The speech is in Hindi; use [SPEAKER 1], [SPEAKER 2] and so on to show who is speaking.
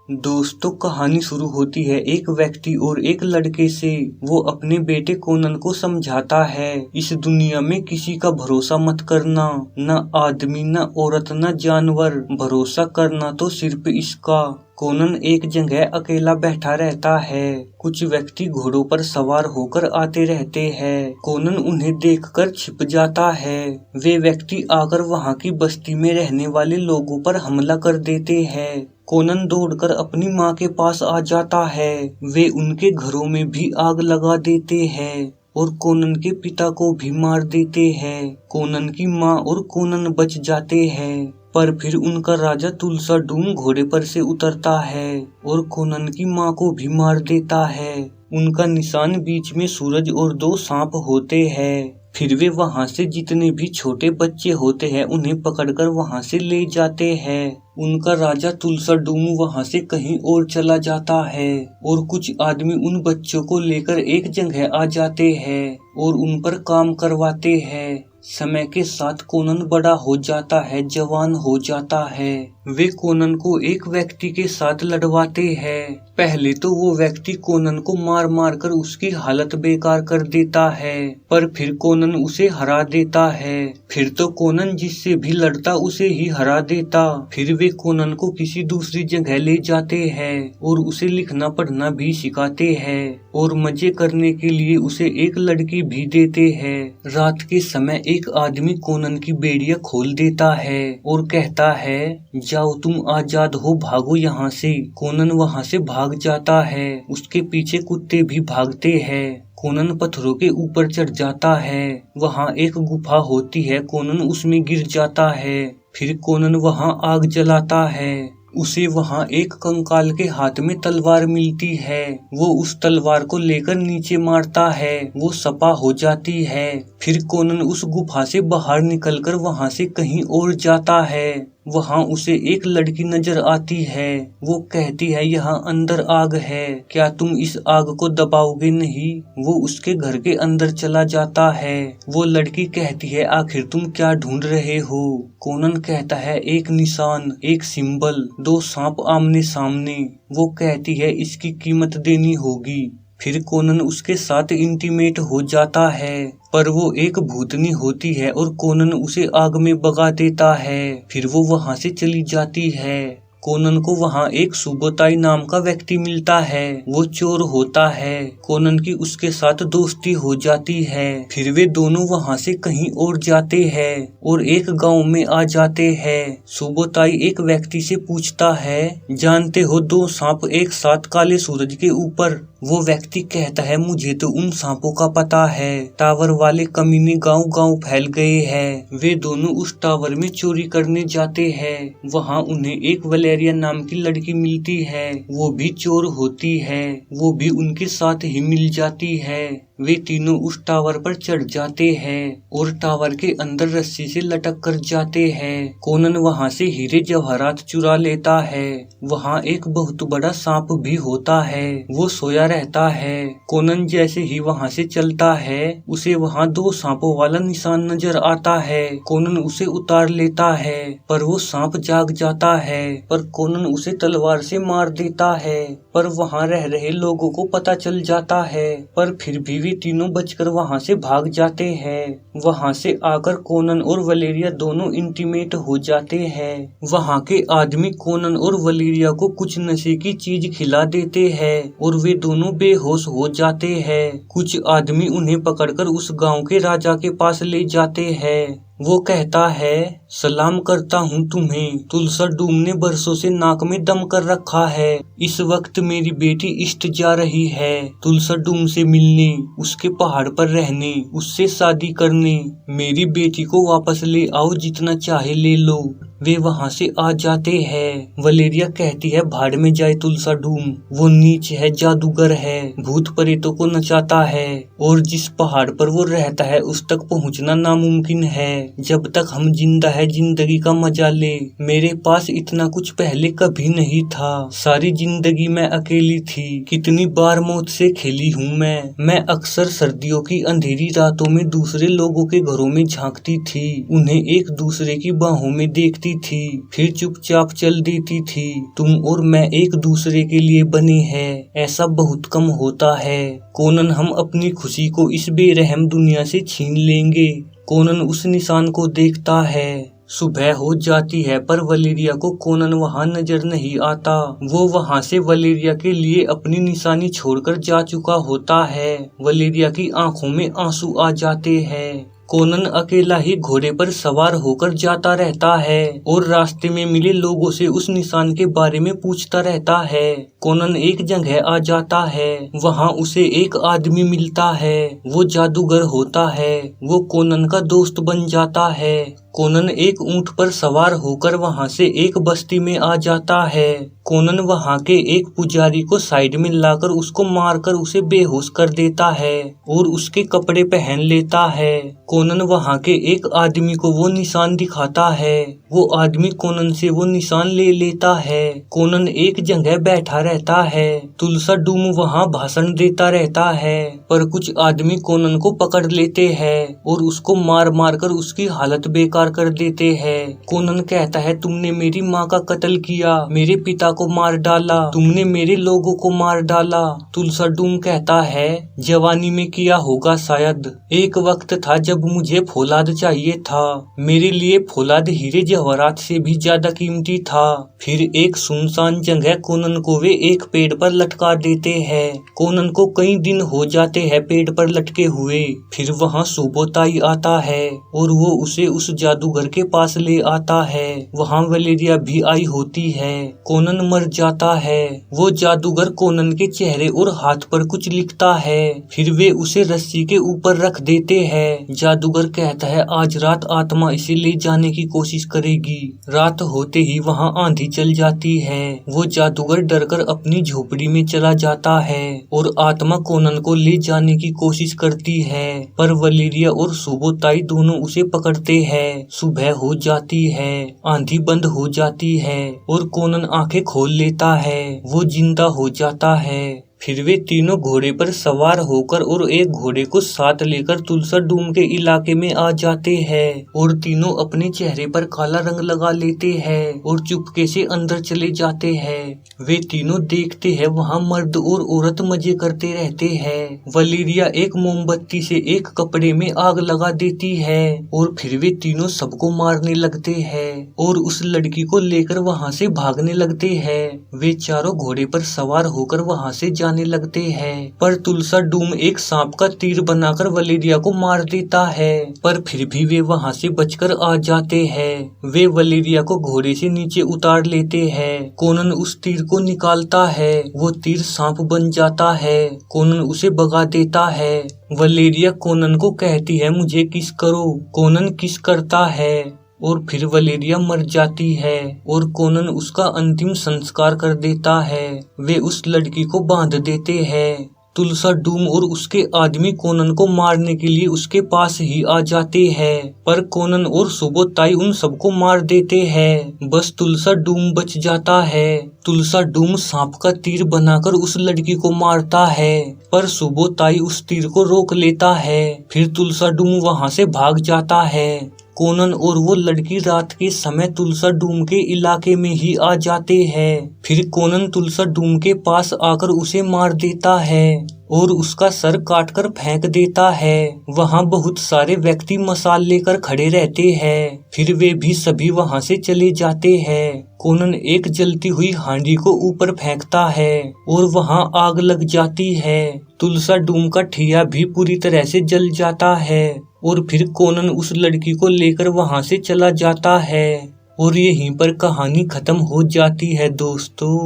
[SPEAKER 1] दोस्तों, कहानी शुरू होती है एक व्यक्ति और एक लड़के से। वो अपने बेटे कोनन को समझाता है, इस दुनिया में किसी का भरोसा मत करना, न आदमी, न औरत, न जानवर। भरोसा करना तो सिर्फ इसका। कोनन एक जगह अकेला बैठा रहता है। कुछ व्यक्ति घोड़ों पर सवार होकर आते रहते हैं। कोनन उन्हें देखकर छिप जाता है। वे व्यक्ति आकर वहां की बस्ती में रहने वाले लोगों पर हमला कर देते हैं। कोनन दौड़कर अपनी माँ के पास आ जाता है। वे उनके घरों में भी आग लगा देते हैं और कोनन के पिता को भी मार देते हैं। कोनन की माँ और कोनन बच जाते हैं, पर फिर उनका राजा तुलसाडूम घोड़े पर से उतरता है और कोनन की माँ को भी मार देता है। उनका निशान बीच में सूरज और दो सांप होते हैं। फिर वे वहां से जितने भी छोटे बच्चे होते हैं उन्हें पकड़कर वहां से ले जाते हैं। उनका राजा तुलसाडूम वहां से कहीं और चला जाता है और कुछ आदमी उन बच्चों को लेकर एक जगह आ जाते हैं और उन पर काम करवाते हैं। समय के साथ कोनन बड़ा हो जाता है, जवान हो जाता है। वे कोनन को एक व्यक्ति के साथ लड़वाते हैं। पहले तो वो व्यक्ति कोनन को मार मार कर उसकी हालत बेकार कर देता है, पर फिर कोनन उसे हरा देता है। फिर तो कोनन जिससे भी लड़ता उसे ही हरा देता। फिर वे कोनन को किसी दूसरी जगह ले जाते हैं और उसे लिखना पढ़ना भी सिखाते हैं और मजे करने के लिए उसे एक लड़की भी देते हैं। रात के समय एक आदमी कोनन की बेड़ियां खोल देता है और कहता है, जाओ तुम आजाद हो, भागो यहाँ से। कोनन वहाँ से भाग जाता है। उसके पीछे कुत्ते भी भागते हैं। कोनन पत्थरों के ऊपर चढ़ जाता है। वहाँ एक गुफा होती है। कोनन उसमें गिर जाता है। फिर कोनन वहाँ आग जलाता है। उसे वहाँ एक कंकाल के हाथ में तलवार मिलती है। वो उस तलवार को लेकर नीचे मारता है। वो सपा हो जाती है। फिर कोनन उस गुफा से बाहर निकलकर वहाँ से कहीं और जाता है। वहाँ उसे एक लड़की नजर आती है। वो कहती है, यहाँ अंदर आग है, क्या तुम इस आग को दबाओगे नहीं? वो उसके घर के अंदर चला जाता है। वो लड़की कहती है, आखिर तुम क्या ढूंढ रहे हो? कोनन कहता है, एक निशान, एक सिंबल, दो सांप आमने सामने। वो कहती है, इसकी कीमत देनी होगी। फिर कोनन उसके साथ इंटीमेट हो जाता है, पर वो एक भूतनी होती है और कोनन उसे आग में भगा देता है। फिर वो वहां से चली जाती है। कोनन को वहां एक सुबोताई नाम का व्यक्ति मिलता है। वो चोर होता है। कोनन की उसके साथ दोस्ती हो जाती है। फिर वे दोनों वहां से कहीं और जाते हैं और एक गांव में आ जाते हैं। सुबोताई एक व्यक्ति से पूछता है, जानते हो दो सांप एक साथ काले सूरज के ऊपर? वो व्यक्ति कहता है, मुझे तो उन सांपों का पता है, टावर वाले कमीने गांव गांव फैल गए हैं। वे दोनों उस टावर में चोरी करने जाते हैं। वहां उन्हें एक वलेरिया नाम की लड़की मिलती है। वो भी चोर होती है। वो भी उनके साथ ही मिल जाती है। वे तीनों उस टावर पर चढ़ जाते हैं और टावर के अंदर रस्सी से लटक कर जाते हैं। कोनन वहां से हीरे जवाहरात चुरा लेता है। वहां एक बहुत बड़ा सांप भी होता है। वो सोया रहता है। कोनन जैसे ही वहां से चलता है, उसे वहां दो सांपों वाला निशान नजर आता है। कोनन उसे उतार लेता है, पर वो सांप जाग जाता है। पर कोनन उसे तलवार से मार देता है। पर वहां रह रहे लोगों को पता चल जाता है, पर फिर भी वे तीनों बचकर वहां से भाग जाते हैं। वहां से आकर कोनन और वलेरिया दोनों इंटीमेट हो जाते हैं। वहां के आदमी कोनन और वलेरिया को कुछ नशे की चीज खिला देते हैं और वे दोनों बेहोश हो जाते हैं। कुछ आदमी उन्हें पकड़कर उस गांव के राजा के पास ले जाते हैं। वो कहता है, सलाम करता हूँ तुम्हें, तुलसाडूम ने बरसों से नाक में दम कर रखा है। इस वक्त मेरी बेटी इष्ट जा रही है तुलसाडूम से मिलने, उसके पहाड़ पर रहने, उससे शादी करने। मेरी बेटी को वापस ले आओ, जितना चाहे ले लो। वे वहां से आ जाते हैं। वलेरिया कहती है, भाड़ में जाए तुलसाडूम, वो नीच है, जादूगर है, भूत प्रेतों को नचाता है और जिस पहाड़ पर वो रहता है उस तक पहुंचना नामुमकिन है। जब तक हम जिंदा है जिंदगी का मजा ले। मेरे पास इतना कुछ पहले कभी नहीं था, सारी जिंदगी मैं अकेली थी। कितनी बार मौत से खेली हूँ मैं अक्सर सर्दियों की अंधेरी रातों में दूसरे लोगों के घरों में झांकती थी, उन्हें एक दूसरे की बाहों में देखती थी, फिर चुपचाप चल देती थी। तुम और मैं एक दूसरे के लिए बने हैं, ऐसा बहुत कम होता है। कोनन हम अपनी खुशी को इस बेरहम दुनिया से छीन लेंगे। कोनन उस निशान को देखता है। सुबह हो जाती है पर वलेरिया को कोनन वहां नजर नहीं आता। वो वहां से वलेरिया के लिए अपनी निशानी छोड़कर जा चुका होता है। वलेरिया की आंखों में आंसू आ जाते हैं। कोनन अकेला ही घोड़े पर सवार होकर जाता रहता है और रास्ते में मिले लोगों से उस निशान के बारे में पूछता रहता है। कोनन एक जगह आ जाता है, वहां उसे एक आदमी मिलता है। वो जादूगर होता है, वो कोनन का दोस्त बन जाता है। कोनन एक ऊंट पर सवार होकर वहां से एक बस्ती में आ जाता है। कोनन वहां के एक पुजारी को साइड में लाकर उसको मारकर उसे बेहोश कर देता है और उसके कपड़े पहन लेता है। कोनन वहां के एक आदमी को वो निशान दिखाता है। वो आदमी कोनन से वो निशान ले लेता है। कोनन एक जगह बैठा रहता है। तुलसा डूम वहां भाषण देता रहता है, पर कुछ आदमी कोनन को पकड़ लेते हैं और उसको मार मार कर उसकी हालत बेकार कर देते हैं। कोनन कहता है, तुमने मेरी माँ का कत्ल किया, मेरे पिता को मार डाला, तुमने मेरे लोगों को मार डाला। तुलसा डूम कहता है, जवानी में किया होगा शायद। एक वक्त था जब मुझे फौलाद चाहिए था, मेरे लिए फौलाद हीरे जवाहरात से भी ज्यादा कीमती था। फिर एक सुनसान जगह कोनन को वे एक पेड़ पर लटका देते हैं। कोनन को कई दिन हो जाते हैं पेड़ पर लटके हुए। फिर वहाँ सुबोताई आता है और वो उसे उस जादूगर के पास ले आता है। वहाँ वलेरिया भी आई होती है। कोनन मर जाता है। वो जादूगर कोनन के चेहरे और हाथ पर कुछ लिखता है, फिर वे उसे रस्सी के ऊपर रख देते हैं। जादूगर कहता है, आज रात आत्मा इसे ले जाने की कोशिश करेगी। रात होते ही वहाँ आंधी चल जाती है। वो जादूगर डरकर अपनी झोपड़ी में चला जाता है और आत्मा कोनन को ले जाने की कोशिश करती है, पर वलेरिया और सुबोताई दोनों उसे पकड़ते हैं। सुबह हो जाती है, आंधी बंद हो जाती है और कोनन आंखें खोल लेता है। वो जिंदा हो जाता है। फिर वे तीनों घोड़े पर सवार होकर और एक घोड़े को साथ लेकर तुलसा डूम के इलाके में आ जाते हैं और तीनों अपने चेहरे पर काला रंग लगा लेते हैं और चुपके से अंदर चले जाते हैं। वे तीनों देखते हैं वहाँ मर्द और औरत मजे करते रहते हैं। वलेरिया एक मोमबत्ती से एक कपड़े में आग लगा देती है और फिर वे तीनों सबको मारने लगते हैं और उस लड़की को लेकर वहाँ से भागने लगते हैं। वे चारों घोड़े पर सवार होकर वहाँ से जाने लगते हैं, पर तुलसा डूम एक सांप का तीर बनाकर वलेरिया को मार देता है, पर फिर भी वे वहां से बचकर आ जाते हैं। वे वलेरिया को घोड़े से नीचे उतार लेते हैं। कोनन उस तीर को निकालता है, वो तीर सांप बन जाता है। कोनन उसे भगा देता है। वलेरिया कोनन को कहती है, मुझे किस करो। कोनन किस करता है और फिर वलेरिया मर जाती है और कोनन उसका अंतिम संस्कार कर देता है। वे उस लड़की को बांध देते हैं। तुलसा डूम और उसके आदमी कोनन को मारने के लिए उसके पास ही आ जाते हैं, पर कोनन और सुबोताई उन सबको मार देते हैं। बस तुलसा डूम बच जाता है। तुलसा डूम सांप का तीर बनाकर उस लड़की को मारता है, पर सुबोताई उस तीर को रोक लेता है। फिर तुलसा डूम वहां से भाग जाता है। कोनन और वो लड़की रात के समय तुलसा डूम के इलाके में ही आ जाते हैं। फिर कोनन तुलसा डूम के पास आकर उसे मार देता है और उसका सर काटकर फेंक देता है। वहाँ बहुत सारे व्यक्ति मसाल लेकर खड़े रहते हैं, फिर वे भी सभी वहाँ से चले जाते हैं। कोनन एक जलती हुई हांडी को ऊपर फेंकता है और वहाँ आग लग जाती है। तुलसा डूम का ठिया भी पूरी तरह से जल जाता है और फिर कोनन उस लड़की को लेकर वहाँ से चला जाता है और यहीं पर कहानी खत्म हो जाती है दोस्तों।